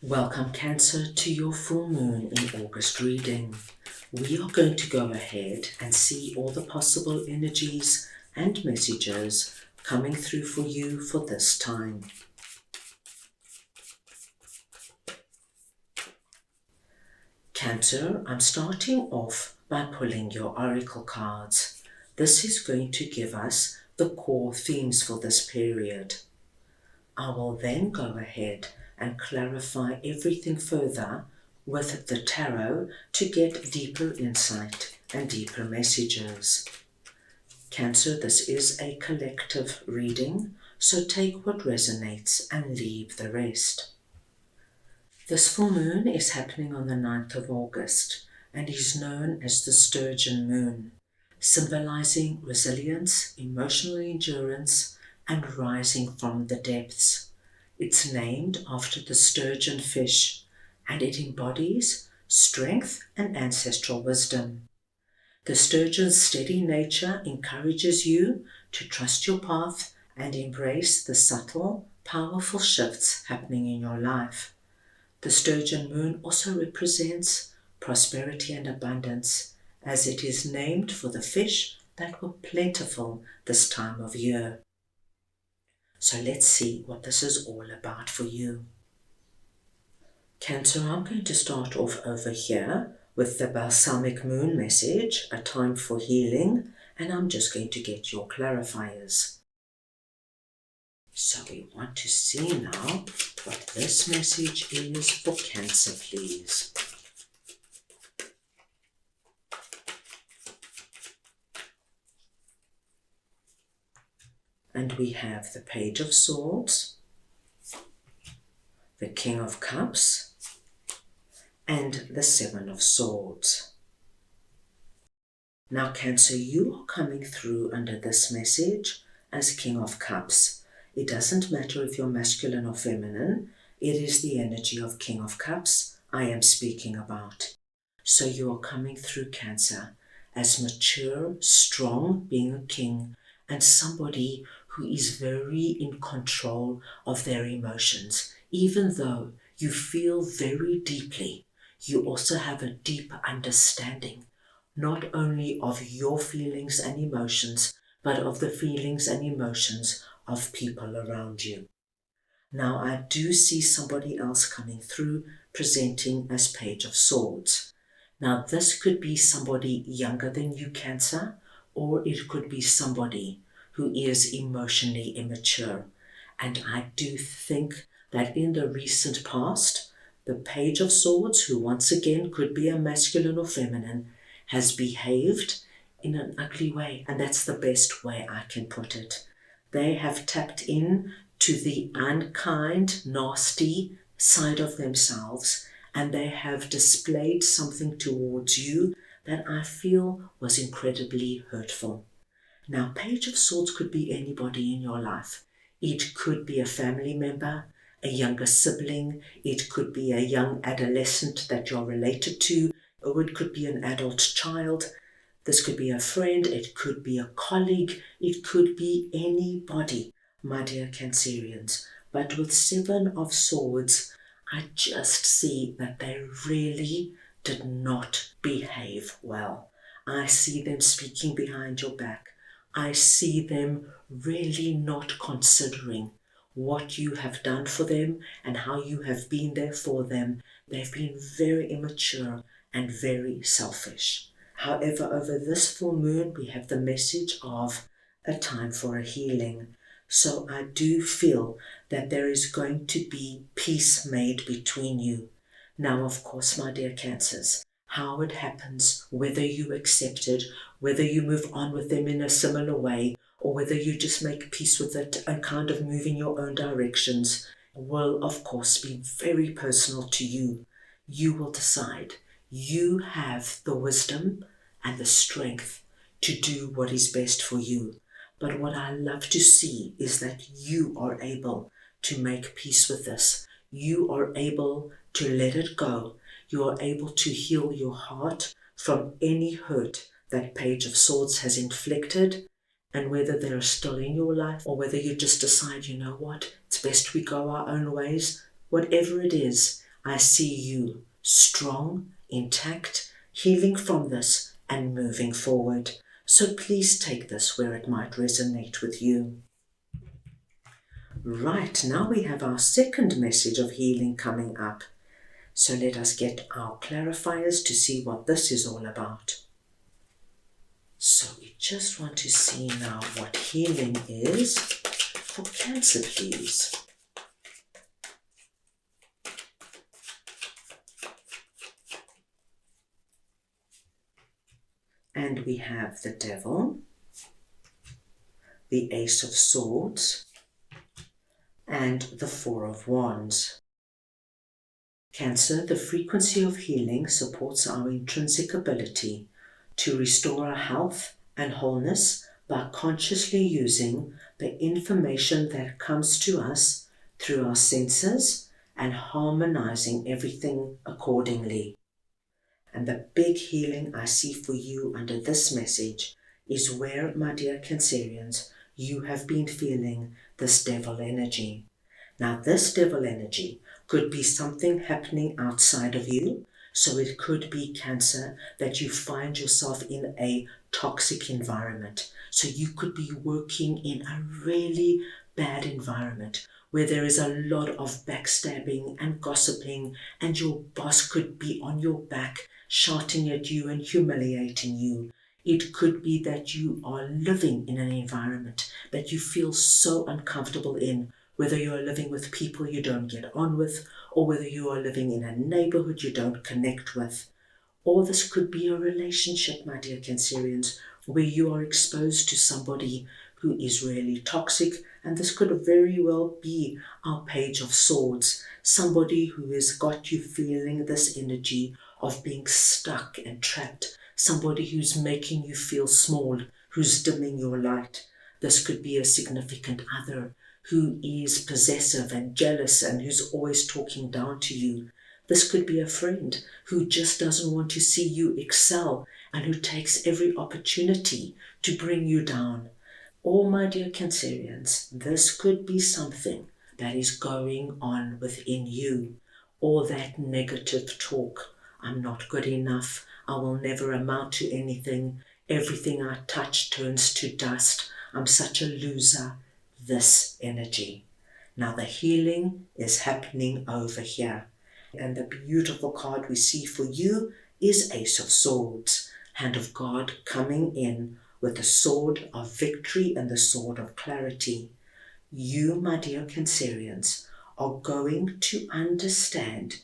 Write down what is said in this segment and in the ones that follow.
Welcome Cancer to your full moon in August reading. We are going to go ahead and see all the possible energies and messages coming through for you for this time. Cancer, I'm starting off by pulling your oracle cards. This is going to give us the core themes for this period. I will then go ahead and clarify everything further with the tarot to get deeper insight and deeper messages. Cancer, this is a collective reading, so take what resonates and leave the rest. This full moon is happening on the 9th of August and is known as the Sturgeon Moon, symbolizing resilience, emotional endurance, and rising from the depths. It's named after the sturgeon fish, and it embodies strength and ancestral wisdom. The sturgeon's steady nature encourages you to trust your path and embrace the subtle, powerful shifts happening in your life. The Sturgeon Moon also represents prosperity and abundance, as it is named for the fish that were plentiful this time of year. So let's see what this is all about for you. Cancer, I'm going to start off over here with the balsamic moon message, a time for healing, and I'm just going to get your clarifiers. So we want to see now what this message is for Cancer, please. And we have the Page of Swords, the King of Cups, and the Seven of Swords. Now Cancer, you are coming through under this message as King of Cups. It doesn't matter if you're masculine or feminine, it is the energy of King of Cups I am speaking about. So you are coming through, Cancer, as mature, strong, being a king, and somebody who is very in control of their emotions. Even though you feel very deeply, you also have a deep understanding, not only of your feelings and emotions, but of the feelings and emotions of people around you. Now I do see somebody else coming through presenting as Page of Swords. Now this could be somebody younger than you, Cancer, or it could be somebody who is emotionally immature. And I do think that in the recent past, the Page of Swords, who once again could be a masculine or feminine, has behaved in an ugly way, and that's the best way I can put it. They have tapped in to the unkind, nasty side of themselves, and they have displayed something towards you that I feel was incredibly hurtful. Now, Page of Swords could be anybody in your life. It could be a family member, a younger sibling, it could be a young adolescent that you're related to, or it could be an adult child. This could be a friend, it could be a colleague, it could be anybody, my dear Cancerians. But with Seven of Swords, I just see that they really did not behave well. I see them speaking behind your back. I see them really not considering what you have done for them and how you have been there for them. They've been very immature and very selfish. However, over this full moon, we have the message of a time for a healing. So I do feel that there is going to be peace made between you. Now, of course, my dear Cancers, how it happens, whether you accept it, whether you move on with them in a similar way, or whether you just make peace with it and kind of move in your own directions, will of course be very personal to you. You will decide. You have the wisdom and the strength to do what is best for you. But what I love to see is that you are able to make peace with this. You are able to let it go. You are able to heal your heart from any hurt that Page of Swords has inflicted, and whether they're still in your life or whether you just decide, you know what, it's best we go our own ways, whatever it is, I see you strong, intact, healing from this and moving forward. So please take this where it might resonate with you. Right, now we have our second message of healing coming up. So let us get our clarifiers to see what this is all about. So we just want to see now what healing is for Cancer, please. And we have the Devil, the Ace of Swords, and the Four of Wands. Cancer, the frequency of healing supports our intrinsic ability to restore our health and wholeness by consciously using the information that comes to us through our senses and harmonizing everything accordingly. And the big healing I see for you under this message is where, my dear Cancerians, you have been feeling this devil energy. Now, this devil energy could be something happening outside of you. So it could be, Cancer, that you find yourself in a toxic environment. So you could be working in a really bad environment where there is a lot of backstabbing and gossiping, and your boss could be on your back shouting at you and humiliating you. It could be that you are living in an environment that you feel so uncomfortable in, whether you are living with people you don't get on with, or whether you are living in a neighborhood you don't connect with. Or this could be a relationship, my dear Cancerians, where you are exposed to somebody who is really toxic, and this could very well be our Page of Swords, somebody who has got you feeling this energy of being stuck and trapped, somebody who's making you feel small, who's dimming your light. This could be a significant other who is possessive and jealous and who's always talking down to you. This could be a friend who just doesn't want to see you excel and who takes every opportunity to bring you down. Or, my dear Cancerians, this could be something that is going on within you, or that negative talk. I'm not good enough. I will never amount to anything. Everything I touch turns to dust. I'm such a loser. This energy. Now the healing is happening over here. And the beautiful card we see for you is Ace of Swords, Hand of God coming in with the sword of victory and the sword of clarity. You, my dear Cancerians, are going to understand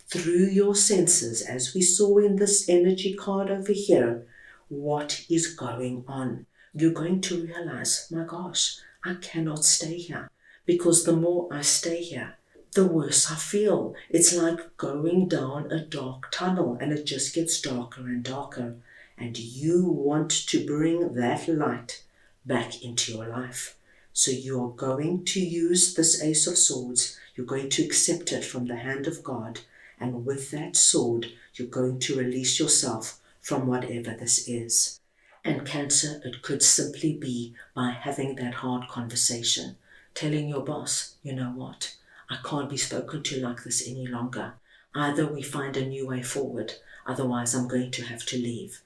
through your senses, as we saw in this energy card over here, what is going on. You're going to realize, my gosh, I cannot stay here, because the more I stay here, the worse I feel. It's like going down a dark tunnel and it just gets darker and darker. And you want to bring that light back into your life. So you're going to use this Ace of Swords. You're going to accept it from the hand of God. And with that sword, you're going to release yourself from whatever this is. And Cancer, it could simply be by having that hard conversation, telling your boss, you know what, I can't be spoken to like this any longer. Either we find a new way forward, otherwise I'm going to have to leave.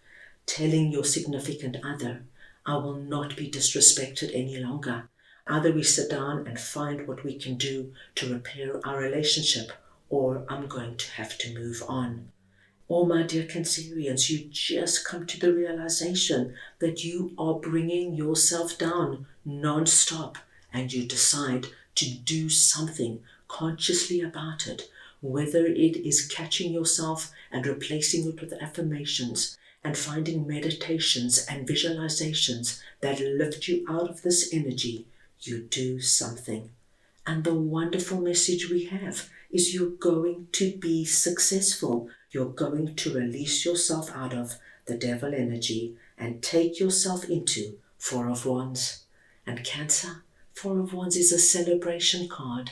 Telling your significant other, I will not be disrespected any longer. Either we sit down and find what we can do to repair our relationship, or I'm going to have to move on. Oh, my dear Cancerians, you just come to the realization that you are bringing yourself down non-stop, and you decide to do something consciously about it, whether it is catching yourself and replacing it with affirmations and finding meditations and visualizations that lift you out of this energy. You do something. And the wonderful message we have is you're going to be successful. You're going to release yourself out of the devil energy and take yourself into Four of Wands. And Cancer, Four of Wands is a celebration card.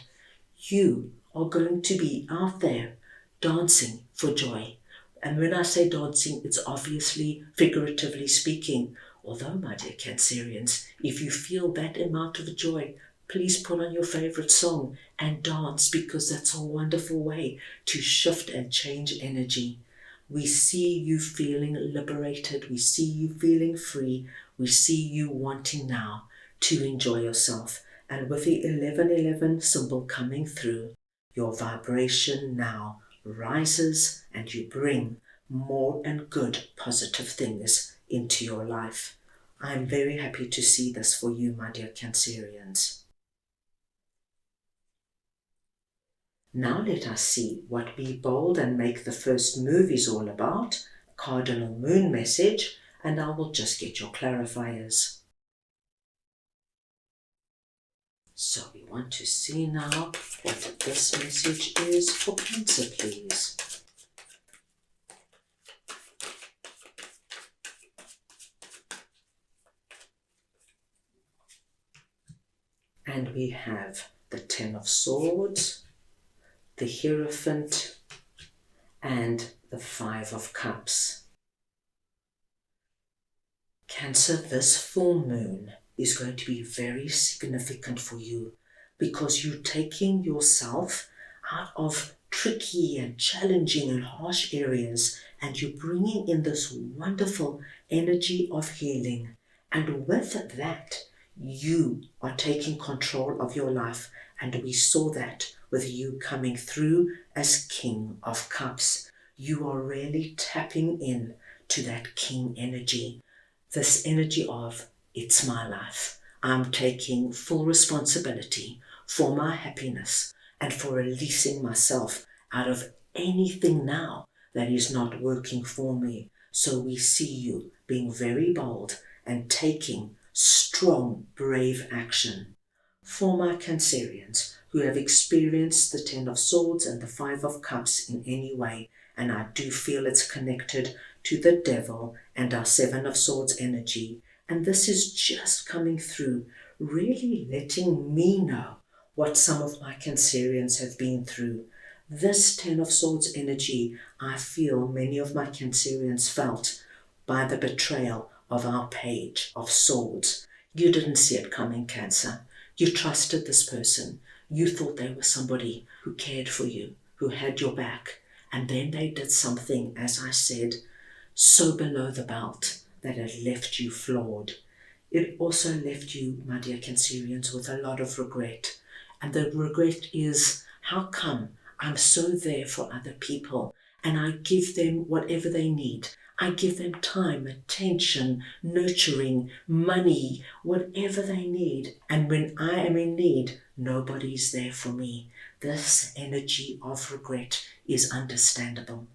You are going to be out there dancing for joy. And when I say dancing, it's obviously figuratively speaking. Although, my dear Cancerians, if you feel that amount of joy, please put on your favorite song and dance, because that's a wonderful way to shift and change energy. We see you feeling liberated. We see you feeling free. We see you wanting now to enjoy yourself. And with the 1111 symbol coming through, your vibration now rises and you bring more and good positive things into your life. I'm very happy to see this for you, my dear Cancerians. Now let us see what Be Bold and Make the First Move is all about, Cardinal Moon message, and I will just get your clarifiers. So we want to see now what this message is for Cancer, please. And we have the Ten of Swords, the Hierophant, and the Five of Cups. Cancer, this full moon is going to be very significant for you, because you're taking yourself out of tricky and challenging and harsh areas, and you're bringing in this wonderful energy of healing. And with that, you are taking control of your life, and we saw that with you coming through as King of Cups. You are really tapping in to that King energy, this energy of, it's my life. I'm taking full responsibility for my happiness and for releasing myself out of anything now that is not working for me. So we see you being very bold and taking strong, brave action. For my Cancerians who have experienced the Ten of Swords and the Five of Cups in any way, and I do feel it's connected to the Devil and our Seven of Swords energy, and this is just coming through, really letting me know what some of my Cancerians have been through. This Ten of Swords energy, I feel many of my Cancerians felt by the betrayal of our Page of Swords. You didn't see it coming, Cancer. You trusted this person. You thought they were somebody who cared for you, who had your back. And then they did something, as I said, so below the belt that it left you flawed. It also left you, my dear Cancerians, with a lot of regret. And the regret is, how come I'm so there for other people and I give them whatever they need? I give them time, attention, nurturing, money, whatever they need. And when I am in need, nobody's there for me. This energy of regret is understandable.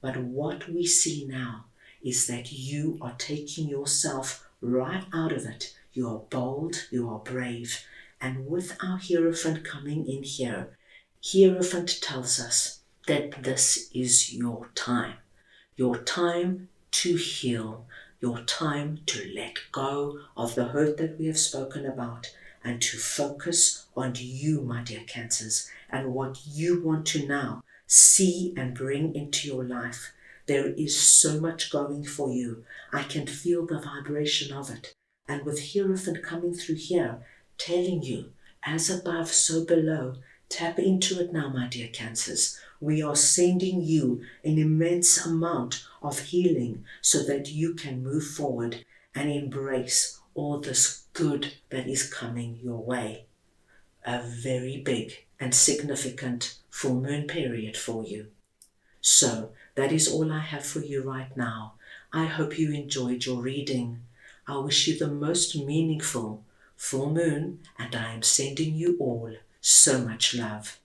But what we see now is that you are taking yourself right out of it. You are bold, you are brave. And with our Hierophant coming in here, Hierophant tells us that this is your time to heal, your time to let go of the hurt that we have spoken about, and to focus on you, my dear Cancers, and what you want to now see and bring into your life. There is so much going for you. I can feel the vibration of it. And with Hierophant coming through here, telling you, as above, so below, tap into it now, my dear Cancers. We are sending you an immense amount of healing so that you can move forward and embrace all this good that is coming your way. A very big and significant full moon period for you. So that is all I have for you right now. I hope you enjoyed your reading. I wish you the most meaningful full moon, and I am sending you all so much love.